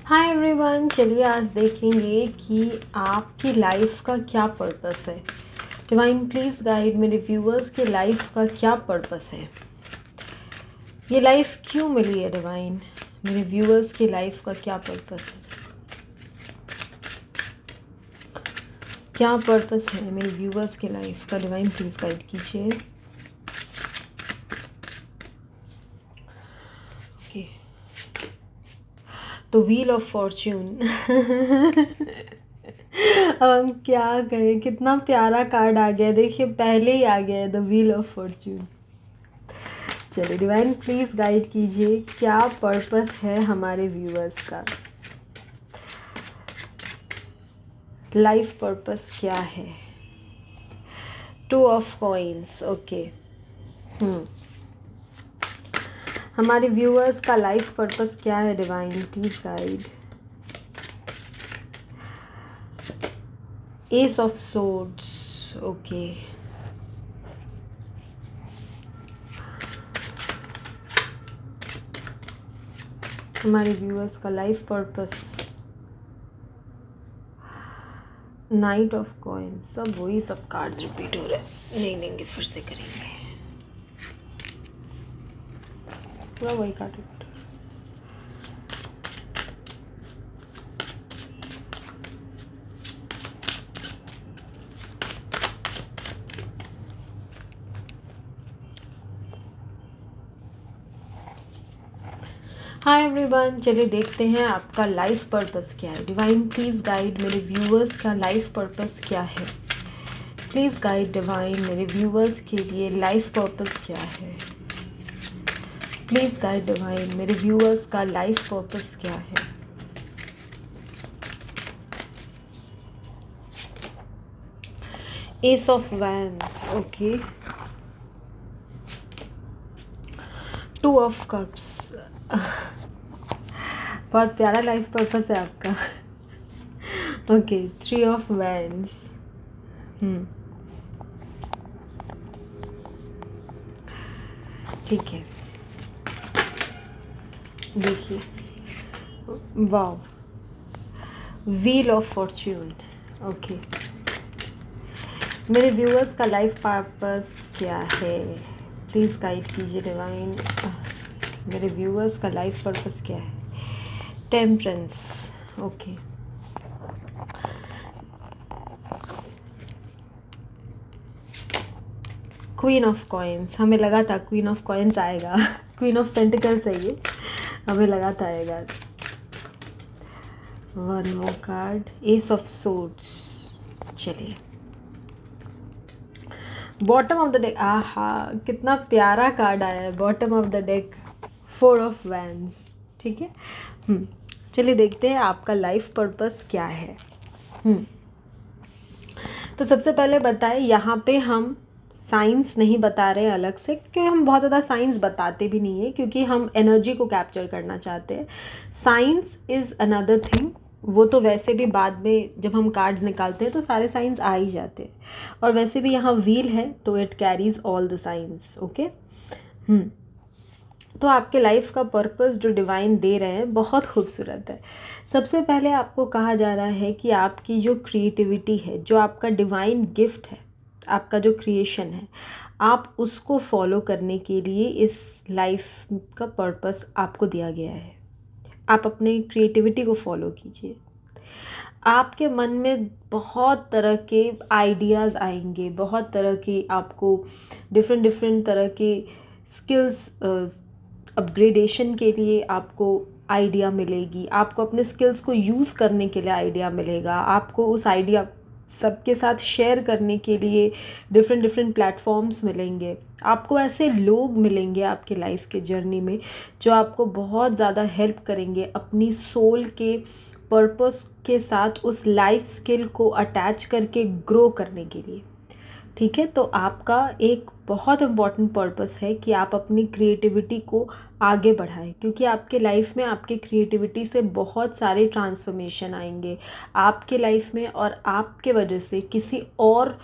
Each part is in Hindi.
हाय एवरीवन, चलिए आज देखेंगे कि आपकी लाइफ का क्या पर्पस है। डिवाइन प्लीज़ गाइड मेरे व्यूअर्स की लाइफ का क्या पर्पस है। ये लाइफ क्यों मिली है डिवाइन, मेरे व्यूअर्स की लाइफ का क्या पर्पस है। क्या पर्पस है मेरे व्यूअर्स की लाइफ का, डिवाइन प्लीज़ गाइड कीजिए। ओके, तो व्हील ऑफ फॉर्च्यून अब हम क्या कहें, कितना प्यारा कार्ड आ गया। देखिए पहले ही आ गया है द व्हील ऑफ फॉर्च्यून। चलिए डिवाइन प्लीज गाइड कीजिए, क्या पर्पस है हमारे व्यूअर्स का, लाइफ पर्पस क्या है। Two of coins, okay. हमारे व्यूअर्स का लाइफ पर्पस क्या है divine please guide. S of swords, okay. हमारे व्यूअर्स का life purpose, night of coins. सब वही सब कार्ड्स रिपीट हो रहे हैं, नहीं लेंगे, फिर से करेंगे। पूरा वही कार्ड रिपीट। हाय एवरीवन, चलिए देखते हैं आपका लाइफ पर्पस क्या है। डिवाइन प्लीज़ गाइड मेरे व्यूअर्स का लाइफ पर्पस क्या है। प्लीज़ गाइड डिवाइन मेरे व्यूअर्स के लिए लाइफ पर्पस क्या है। प्लीज़ गाइड डिवाइन मेरे व्यूअर्स का लाइफ पर्पस क्या है। S of wands, okay. Two of cups, बहुत प्यारा लाइफ पर्पस है आपका। Okay, three of wands. ठीक है, देखिए, wow, wheel of Fortune, okay. मेरे व्यूअर्स का लाइफ पर्पस क्या है, प्लीज़ गाइड कीजिए डिवाइन। मेरे व्यूअर्स का लाइफ पर्पस क्या है। Temperance, okay. Queen of coins, हमें लगा था क्वीन ऑफ कॉइन्स आएगा। क्वीन ऑफ पेंटिकल्स है ये, हमें लगा था आएगा। One more card, S of swords. चलिए, बॉटम ऑफ द डेक, आहा कितना प्यारा कार्ड आया है, bottom of the deck, four of wands. ठीक है, चलिए देखते हैं आपका लाइफ पर्पस क्या है। तो सबसे पहले बताएं, यहाँ पे हम साइंस नहीं बता रहे हैं अलग से, क्योंकि हम बहुत ज़्यादा साइंस बताते भी नहीं है, क्योंकि हम एनर्जी को कैप्चर करना चाहते हैं। साइंस इज़ अनदर थिंग, वो तो वैसे भी बाद में जब हम कार्ड्स निकालते हैं तो सारे साइंस आ ही जाते हैं। और वैसे भी यहाँ व्हील है तो it carries all the science, okay. तो आपके लाइफ का पर्पस जो डिवाइन दे रहे हैं बहुत खूबसूरत है। सबसे पहले आपको कहा जा रहा है कि आपकी जो क्रिएटिविटी है, जो आपका डिवाइन गिफ्ट है, आपका जो क्रिएशन है, आप उसको फॉलो करने के लिए इस लाइफ का पर्पस आपको दिया गया है। आप अपने क्रिएटिविटी को फॉलो कीजिए। आपके मन में बहुत तरह के आइडियाज़ आएंगे, बहुत तरह के आपको डिफरेंट तरह के स्किल्स अपग्रेडेशन के लिए आपको आइडिया मिलेगी, आपको अपने स्किल्स को यूज़ करने के लिए आइडिया मिलेगा, आपको उस आइडिया सबके साथ शेयर करने के लिए डिफरेंट प्लेटफॉर्म्स मिलेंगे। आपको ऐसे लोग मिलेंगे आपके लाइफ के जर्नी में जो आपको बहुत ज़्यादा हेल्प करेंगे अपनी सोल के पर्पस के साथ उस लाइफ स्किल को अटैच करके ग्रो करने के लिए। ठीक है, तो आपका एक बहुत इम्पॉर्टेंट पर्पस है कि आप अपनी क्रिएटिविटी को आगे बढ़ाएं, क्योंकि आपके लाइफ में आपके क्रिएटिविटी से बहुत सारे ट्रांसफॉर्मेशन आएंगे आपके लाइफ में, और आपके वजह से किसी और,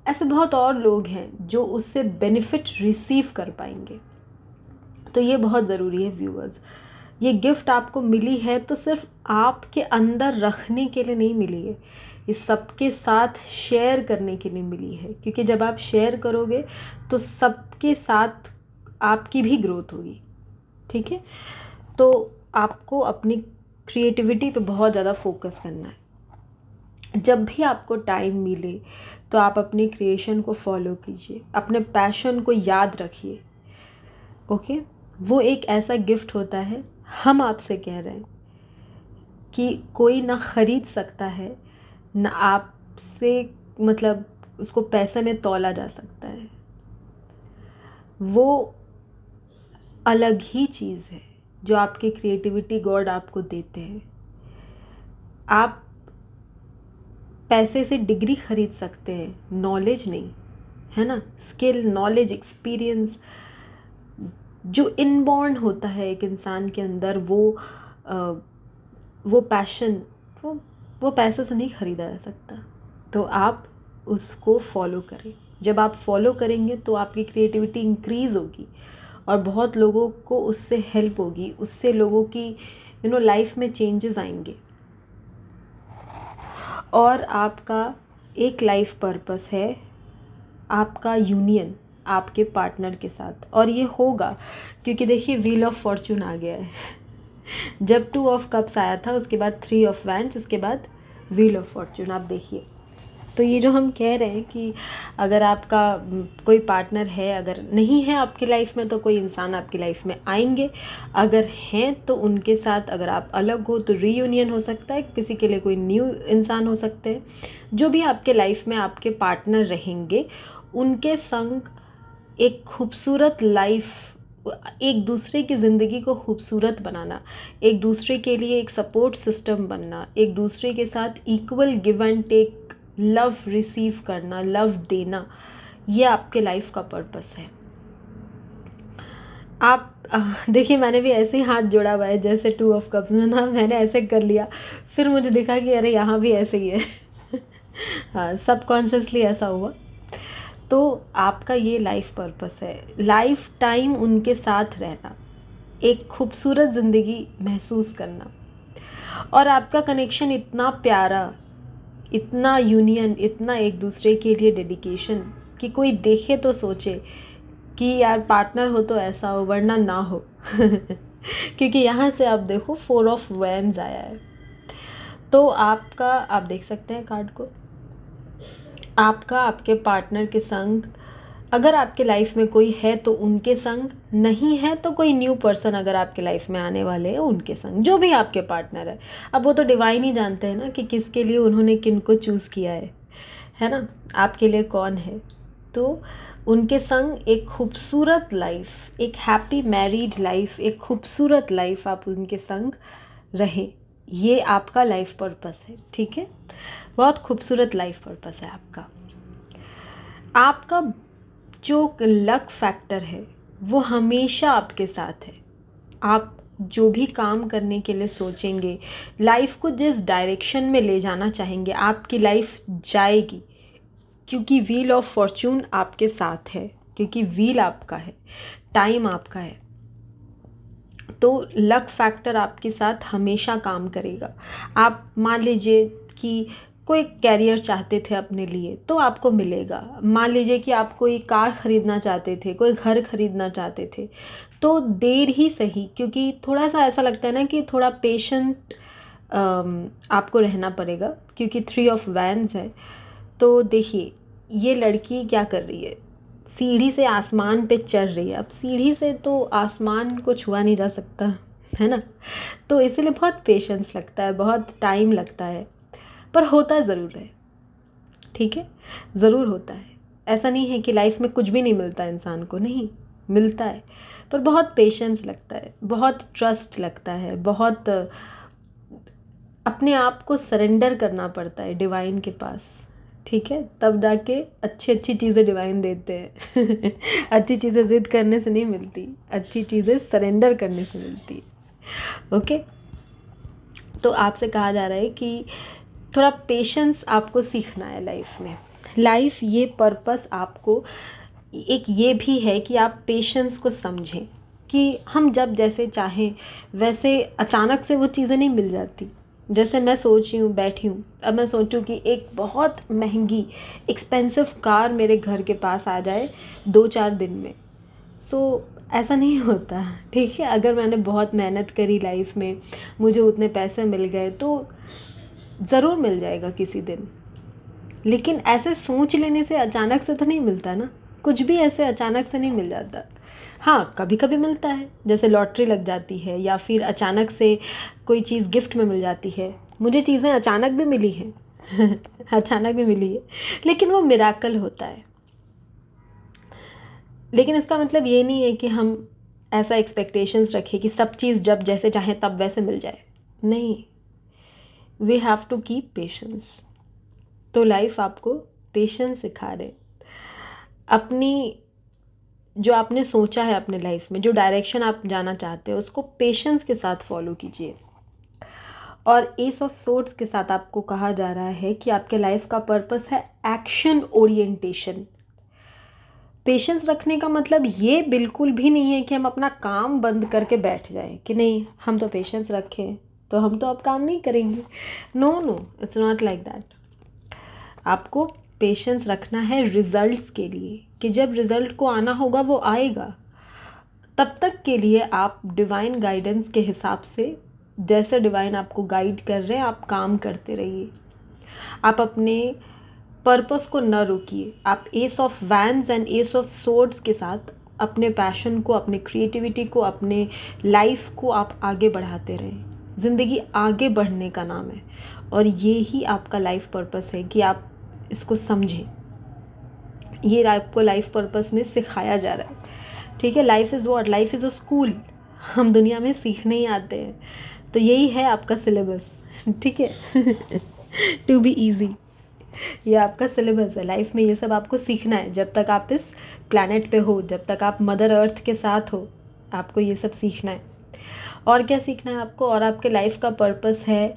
ऐसे बहुत और लोग हैं जो उससे बेनिफिट रिसीव कर पाएंगे। तो ये बहुत ज़रूरी है व्यूअर्स। ये गिफ्ट आपको मिली है तो सिर्फ आपके अंदर रखने के लिए नहीं मिली है, ये सबके साथ शेयर करने के लिए मिली है, क्योंकि जब आप शेयर करोगे तो सबके साथ आपकी भी ग्रोथ होगी। ठीक है, तो आपको अपनी क्रिएटिविटी पे बहुत ज़्यादा फोकस करना है। जब भी आपको टाइम मिले तो आप अपनी क्रिएशन को फॉलो कीजिए, अपने पैशन को याद रखिए। ओके, वो एक ऐसा गिफ्ट होता है, हम आपसे कह रहे हैं कि कोई ना ख़रीद सकता है, ना आपसे मतलब उसको पैसे में तौला जा सकता है। वो अलग ही चीज़ है जो आपकी क्रिएटिविटी गॉड आपको देते हैं। आप पैसे से डिग्री खरीद सकते हैं, नॉलेज नहीं, है ना। स्किल, नॉलेज, एक्सपीरियंस जो इनबॉर्न होता है एक इंसान के अंदर, वो पैशन, वो पैसों से नहीं ख़रीदा जा सकता। तो आप उसको फॉलो करें। जब आप फॉलो करेंगे तो आपकी क्रिएटिविटी इंक्रीज़ होगी और बहुत लोगों को उससे हेल्प होगी, उससे लोगों की लाइफ में चेंजेस आएंगे। और आपका एक लाइफ पर्पस है आपका यूनियन आपके पार्टनर के साथ, और ये होगा क्योंकि देखिए व्हील ऑफ फॉर्चून आ गया है। जब 2 ऑफ कप्स आया था, उसके बाद 3 ऑफ वैंड्स, उसके बाद व्हील ऑफ फॉर्चून। आप देखिए, तो ये जो हम कह रहे हैं कि अगर आपका कोई पार्टनर है, अगर नहीं है आपकी लाइफ में तो कोई इंसान आपकी लाइफ में आएंगे, अगर हैं तो उनके साथ, अगर आप अलग हो तो रीयूनियन हो सकता है, किसी के लिए कोई न्यू इंसान हो सकते हैं। जो भी आपके लाइफ में आपके पार्टनर रहेंगे उनके संग एक खूबसूरत लाइफ, एक दूसरे की ज़िंदगी को खूबसूरत बनाना, एक दूसरे के लिए एक सपोर्ट सिस्टम बनना, एक दूसरे के साथ equal give and take, love receive करना, लव देना, ये आपके लाइफ का पर्पस है। आप देखिए, मैंने भी ऐसे ही हाथ जोड़ा हुआ है, जैसे 2 ऑफ कप्स में ना, मैंने ऐसे कर लिया, फिर मुझे दिखा कि अरे यहाँ भी ऐसे ही है। हाँ, सबकॉन्शियसली ऐसा हुआ। तो आपका ये लाइफ पर्पस है, लाइफ टाइम उनके साथ रहना, एक खूबसूरत ज़िंदगी महसूस करना, और आपका कनेक्शन इतना प्यारा, इतना यूनियन, इतना एक दूसरे के लिए डेडिकेशन कि कोई देखे तो सोचे कि यार पार्टनर हो तो ऐसा हो, वरना ना हो। क्योंकि यहाँ से आप देखो 4 ऑफ वैंड्स आया है। तो आपका, आप देख सकते हैं कार्ड को, आपका आपके पार्टनर के संग, अगर आपके लाइफ में कोई है तो उनके संग, नहीं है तो कोई न्यू पर्सन अगर आपके लाइफ में आने वाले हैं उनके संग, जो भी आपके पार्टनर है। अब वो तो डिवाइन ही जानते हैं ना कि किसके लिए उन्होंने किन को चूज़ किया है ना, आपके लिए कौन है। तो उनके संग एक खूबसूरत लाइफ, एक हैप्पी मैरिड लाइफ, एक खूबसूरत लाइफ आप उनके संग रहें, ये आपका लाइफ पर्पस है। ठीक है, बहुत खूबसूरत लाइफ पर्पस है आपका। आपका जो लक फैक्टर है वो हमेशा आपके साथ है। आप जो भी काम करने के लिए सोचेंगे, लाइफ को जिस डायरेक्शन में ले जाना चाहेंगे, आपकी लाइफ जाएगी, क्योंकि व्हील ऑफ फॉर्चून आपके साथ है, क्योंकि व्हील आपका है, टाइम आपका है। तो लक फैक्टर आपके साथ हमेशा काम करेगा। आप मान लीजिए कि कोई कैरियर चाहते थे अपने लिए तो आपको मिलेगा। मान लीजिए कि आप कोई कार ख़रीदना चाहते थे, कोई घर ख़रीदना चाहते थे, तो देर ही सही, क्योंकि थोड़ा सा ऐसा लगता है ना कि थोड़ा पेशेंट आपको रहना पड़ेगा, क्योंकि 3 ऑफ वैंड्स है। तो देखिए, ये लड़की क्या कर रही है, सीढ़ी से आसमान पे चढ़ रही है। अब सीढ़ी से तो आसमान को छुआ नहीं जा सकता, है ना। तो इसीलिए बहुत पेशेंस लगता है, बहुत टाइम लगता है, पर होता ज़रूर है। ठीक है, ज़रूर होता है। ऐसा नहीं है कि लाइफ में कुछ भी नहीं मिलता इंसान को, नहीं मिलता है, पर बहुत पेशेंस लगता है, बहुत ट्रस्ट लगता है, बहुत अपने आप को सरेंडर करना पड़ता है डिवाइन के पास। ठीक है, तब जाके अच्छी अच्छी चीज़ें डिवाइन देते हैं। अच्छी चीज़ें ज़िद करने से नहीं मिलती, अच्छी चीज़ें सरेंडर करने से मिलती। ओके, तो आपसे कहा जा रहा है कि थोड़ा पेशेंस आपको सीखना है लाइफ में। लाइफ ये पर्पस आपको एक ये भी है कि आप पेशेंस को समझें। कि हम जब जैसे चाहें वैसे अचानक से वो चीज़ें नहीं मिल जाती। जैसे मैं सोच रही हूँ, बैठी हूँ, अब मैं सोचूं कि एक बहुत महंगी एक्सपेंसिव कार मेरे घर के पास आ जाए 2-4 दिन में, सो ऐसा नहीं होता। ठीक है, अगर मैंने बहुत मेहनत करी लाइफ में, मुझे उतने पैसे मिल गए तो ज़रूर मिल जाएगा किसी दिन। लेकिन ऐसे सोच लेने से अचानक से तो नहीं मिलता ना, कुछ भी ऐसे अचानक से नहीं मिल जाता। हाँ, कभी कभी मिलता है, जैसे लॉटरी लग जाती है या फिर अचानक से कोई चीज़ गिफ्ट में मिल जाती है। मुझे चीज़ें अचानक भी मिली हैं अचानक भी मिली है, लेकिन वो मिराकल होता है। लेकिन इसका मतलब ये नहीं है कि हम ऐसा एक्सपेक्टेशंस रखें कि सब चीज़ जब जैसे चाहें तब वैसे मिल जाए। नहीं, we have to keep patience. तो लाइफ आपको पेशेंस सिखा रहे। अपनी जो आपने सोचा है अपने लाइफ में, जो डायरेक्शन आप जाना चाहते हो, उसको पेशेंस के साथ फॉलो कीजिए। और एस ऑफ सोर्ड्स के साथ आपको कहा जा रहा है कि आपके लाइफ का पर्पस है एक्शन ओरिएंटेशन। पेशेंस रखने का मतलब ये बिल्कुल भी नहीं है कि हम अपना काम बंद करके बैठ जाएं कि नहीं हम तो पेशेंस रखें तो हम तो अब काम नहीं करेंगे। No no, it's not like that. आपको पेशेंस रखना है रिजल्ट्स के लिए, कि जब रिजल्ट को आना होगा वो आएगा। तब तक के लिए आप डिवाइन गाइडेंस के हिसाब से, जैसे डिवाइन आपको गाइड कर रहे हैं, आप काम करते रहिए। आप अपने पर्पस को न रोकिए। आप S of wands and S of swords के साथ अपने पैशन को, अपने क्रिएटिविटी को, अपने लाइफ को आप आगे बढ़ाते रहें। ज़िंदगी आगे बढ़ने का नाम है और ये ही आपका लाइफ पर्पस है कि आप इसको समझें। ये आपको लाइफ पर्पस में सिखाया जा रहा है। ठीक है, life is what, life is a school. हम दुनिया में सीखने ही आते हैं, तो यही है आपका सिलेबस। ठीक है टू बी ईजी, ये आपका सिलेबस है। लाइफ में ये सब आपको सीखना है। जब तक आप इस प्लैनेट पे हो, जब तक आप मदर अर्थ के साथ हो, आपको ये सब सीखना है। और क्या सीखना है आपको? और आपके लाइफ का पर्पस है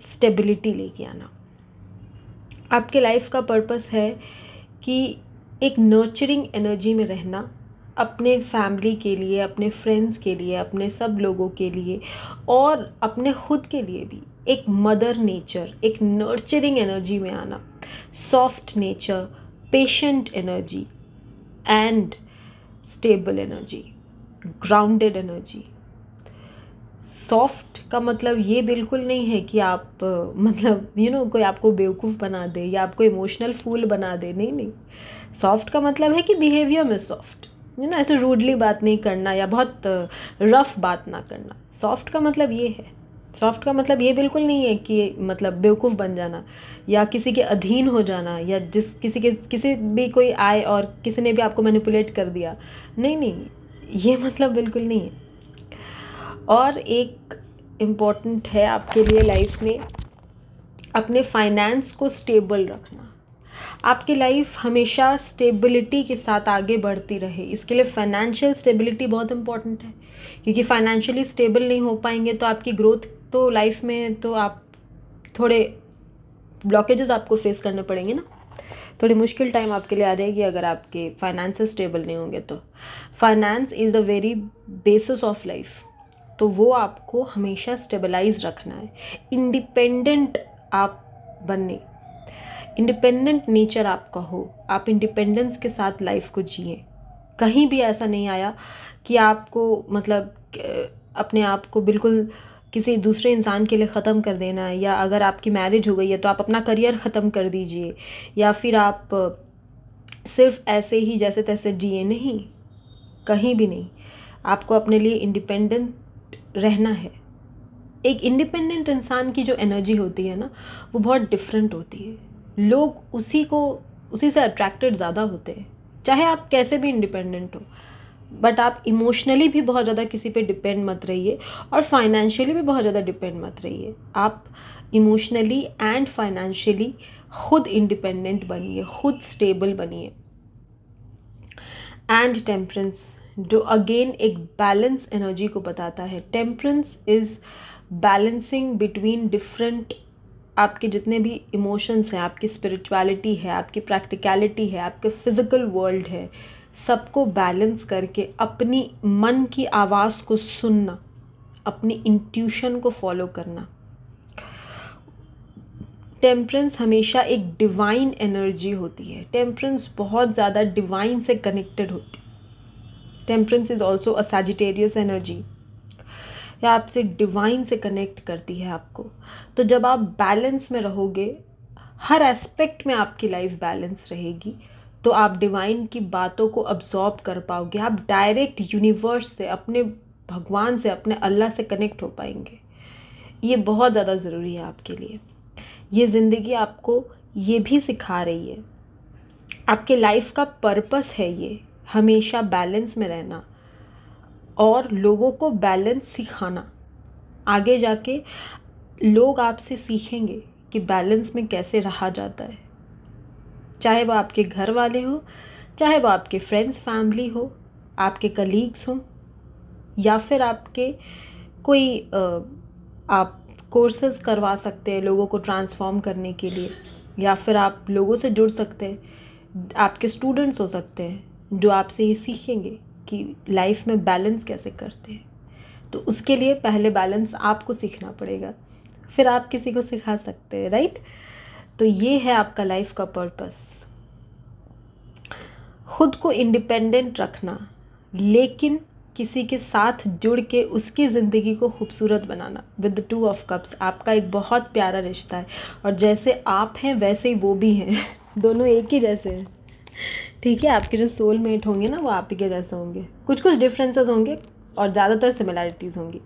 स्टेबिलिटी लेके आना। आपके लाइफ का पर्पस है कि एक नर्चरिंग एनर्जी में रहना, अपने फैमिली के लिए, अपने फ्रेंड्स के लिए, अपने सब लोगों के लिए और अपने खुद के लिए भी। एक मदर नेचर, एक नर्चरिंग एनर्जी में आना, soft nature, patient energy and stable energy, grounded energy. Soft का मतलब ये बिल्कुल नहीं है कि आप मतलब कोई आपको बेवकूफ़ बना दे या आपको इमोशनल फूल बना दे। नहीं नहीं, सॉफ्ट का मतलब है कि बिहेवियर में सॉफ्ट, ऐसे रूडली बात नहीं करना या बहुत रफ बात ना करना। सॉफ्ट का मतलब ये है। सॉफ्ट का मतलब ये बिल्कुल नहीं है कि मतलब बेवकूफ़ बन जाना या किसी के अधीन हो जाना, या किसी भी कोई आए और किसी ने भी आपको मैनिपुलेट कर दिया। नहीं नहीं, ये मतलब बिल्कुल नहीं है। और एक इम्पॉर्टेंट है आपके लिए लाइफ में, अपने फाइनेंस को स्टेबल रखना। आपकी लाइफ हमेशा स्टेबिलिटी के साथ आगे बढ़ती रहे, इसके लिए फाइनेंशियल स्टेबिलिटी बहुत इम्पॉर्टेंट है। क्योंकि फाइनेंशियली स्टेबल नहीं हो पाएंगे तो आपकी ग्रोथ तो लाइफ में तो आप थोड़े ब्लॉकेजेस आपको फेस करने पड़ेंगे ना। थोड़ी मुश्किल टाइम आपके लिए आ जाएगी अगर आपके फाइनेंसेस स्टेबल नहीं होंगे तो। Finance is the very basis of life, तो वो आपको हमेशा स्टेबलाइज रखना है। इंडिपेंडेंट आप बनने, इंडिपेंडेंट नेचर आपका हो, आप इंडिपेंडेंस के साथ लाइफ को जिए। कहीं भी ऐसा नहीं आया कि आपको मतलब अपने आप को बिल्कुल किसी दूसरे इंसान के लिए ख़त्म कर देना है, या अगर आपकी मैरिज हो गई है तो आप अपना करियर ख़त्म कर दीजिए, या फिर आप सिर्फ ऐसे ही जैसे तैसे जिए। नहीं, कहीं भी नहीं। आपको अपने लिए इंडिपेंडेंट रहना है। एक इंडिपेंडेंट इंसान की जो एनर्जी होती है ना, वो बहुत डिफरेंट होती है। लोग उसी से अट्रैक्टेड ज़्यादा होते हैं, चाहे आप कैसे भी इंडिपेंडेंट हो। बट आप इमोशनली भी बहुत ज़्यादा किसी पे डिपेंड मत रहिए और फाइनेंशियली भी बहुत ज़्यादा डिपेंड मत रहिए। आप इमोशनली एंड फाइनेंशियली खुद इंडिपेंडेंट बनिए, खुद स्टेबल बनिए। एंड टेम्परेंस, जो अगेन एक बैलेंस एनर्जी को बताता है। Temperance is balancing between different, आपके जितने भी इमोशंस हैं, आपकी स्पिरिचुअलिटी है, आपकी प्रैक्टिकलिटी है, आपके फिजिकल वर्ल्ड है, सबको बैलेंस करके अपनी मन की आवाज़ को सुनना, अपनी इंट्यूशन को फॉलो करना। टेम्परेंस हमेशा एक डिवाइन एनर्जी होती है। टेम्परेंस बहुत ज़्यादा डिवाइन से कनेक्टेड होती है। Temperance is also a Sagittarius energy, या आपसे डिवाइन से कनेक्ट करती है आपको। तो जब आप बैलेंस में रहोगे, हर एस्पेक्ट में आपकी लाइफ बैलेंस रहेगी, तो आप डिवाइन की बातों को अब्जॉर्ब कर पाओगे। आप डायरेक्ट यूनिवर्स से, अपने भगवान से, अपने अल्लाह से कनेक्ट हो पाएंगे। ये बहुत ज़्यादा ज़रूरी है आपके लिए। ये ज़िंदगी आपको ये भी सिखा रही है, आपके लाइफ का पर्पस है ये हमेशा बैलेंस में रहना और लोगों को बैलेंस सिखाना। आगे जाके लोग आपसे सीखेंगे कि बैलेंस में कैसे रहा जाता है, चाहे वो आपके घर वाले हो, चाहे वो आपके फ्रेंड्स फैमिली हो, आपके कलीग्स हो, या फिर आपके कोई आप कोर्सेज करवा सकते हैं लोगों को ट्रांसफॉर्म करने के लिए, या फिर आप लोगों से जुड़ सकते हैं, आपके स्टूडेंट्स हो सकते हैं जो आपसे ये सीखेंगे कि लाइफ में बैलेंस कैसे करते हैं। तो उसके लिए पहले बैलेंस आपको सीखना पड़ेगा, फिर आप किसी को सिखा सकते हैं, राइट। तो ये है आपका लाइफ का पर्पस, खुद को इंडिपेंडेंट रखना, लेकिन किसी के साथ जुड़ के उसकी ज़िंदगी को खूबसूरत बनाना। विद द 2 ऑफ कप्स आपका एक बहुत प्यारा रिश्ता है, और जैसे आप हैं वैसे ही वो भी हैं। दोनों एक ही जैसे हैं, ठीक है। आपके जो सोलमेट होंगे ना, वो आप ही के जैसे होंगे। कुछ कुछ डिफरेंसेस होंगे और ज़्यादातर सिमिलैरिटीज़ होंगी।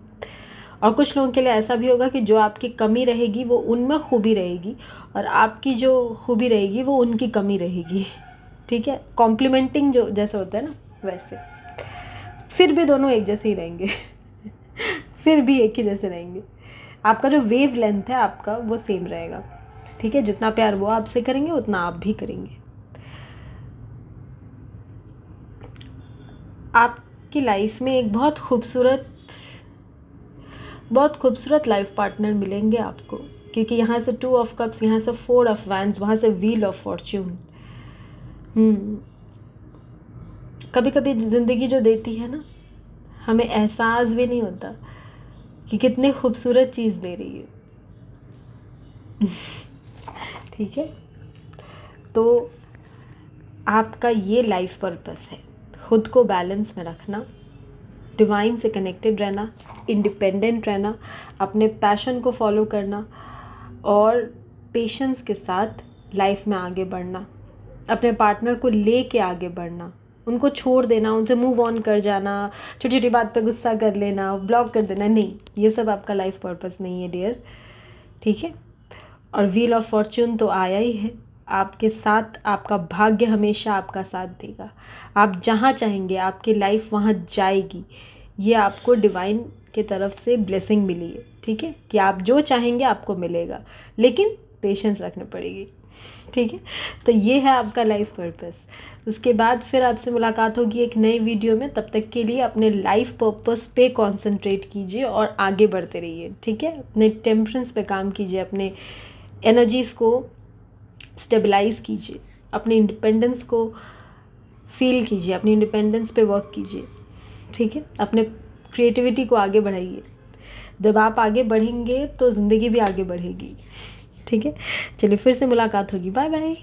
और कुछ लोगों के लिए ऐसा भी होगा कि जो आपकी कमी रहेगी वो उनमें खूबी रहेगी, और आपकी जो खूबी रहेगी वो उनकी कमी रहेगी, ठीक है। कॉम्प्लीमेंटिंग जो जैसे होता है ना, वैसे। फिर भी दोनों एक जैसे ही रहेंगे। फिर भी एक ही जैसे रहेंगे। आपका जो वेव लेंथ है आपका, वो सेम रहेगा, ठीक है। जितना प्यार वो आपसे करेंगे उतना आप भी करेंगे। आपकी लाइफ में एक बहुत खूबसूरत लाइफ पार्टनर मिलेंगे आपको, क्योंकि यहाँ से 2 ऑफ कप्स, यहाँ से 4 ऑफ वैंड्स, वहाँ से व्हील ऑफ फॉर्च्यून। कभी कभी ज़िंदगी जो देती है ना, हमें एहसास भी नहीं होता कि कितनी खूबसूरत चीज़ दे रही है। ठीक है। तो आपका ये लाइफ पर्पस है, खुद को बैलेंस में रखना, डिवाइन से कनेक्टेड रहना, इंडिपेंडेंट रहना, अपने पैशन को फॉलो करना, और पेशेंस के साथ लाइफ में आगे बढ़ना, अपने पार्टनर को ले के आगे बढ़ना, उनको छोड़ देना, उनसे मूव ऑन कर जाना, छोटी छोटी बात पे गुस्सा कर लेना, ब्लॉक कर देना, नहीं, ये सब आपका लाइफ पर्पस नहीं है डियर, ठीक है। और व्हील ऑफ फॉर्च्यून तो आया ही है आपके साथ, आपका भाग्य हमेशा आपका साथ देगा। आप जहाँ चाहेंगे आपकी लाइफ वहाँ जाएगी। ये आपको डिवाइन के तरफ से ब्लेसिंग मिली है, ठीक है, कि आप जो चाहेंगे आपको मिलेगा, लेकिन पेशेंस रखनी पड़ेगी, ठीक है। तो ये है आपका लाइफ पर्पस। उसके बाद फिर आपसे मुलाकात होगी एक नई वीडियो में। तब तक के लिए अपने लाइफ पर्पस पे कंसंट्रेट कीजिए और आगे बढ़ते रहिए, ठीक है। अपने टेम्परेंस पे काम कीजिए, अपने एनर्जीज़ को स्टेबलाइज कीजिए, अपने इंडिपेंडेंस को फील कीजिए, अपनी इंडिपेंडेंस पे वर्क कीजिए, ठीक है। अपने क्रिएटिविटी को आगे बढ़ाइए। जब आप आगे बढ़ेंगे तो ज़िंदगी भी आगे बढ़ेगी, ठीक है। चलिए फिर से मुलाकात होगी, बाय बाय।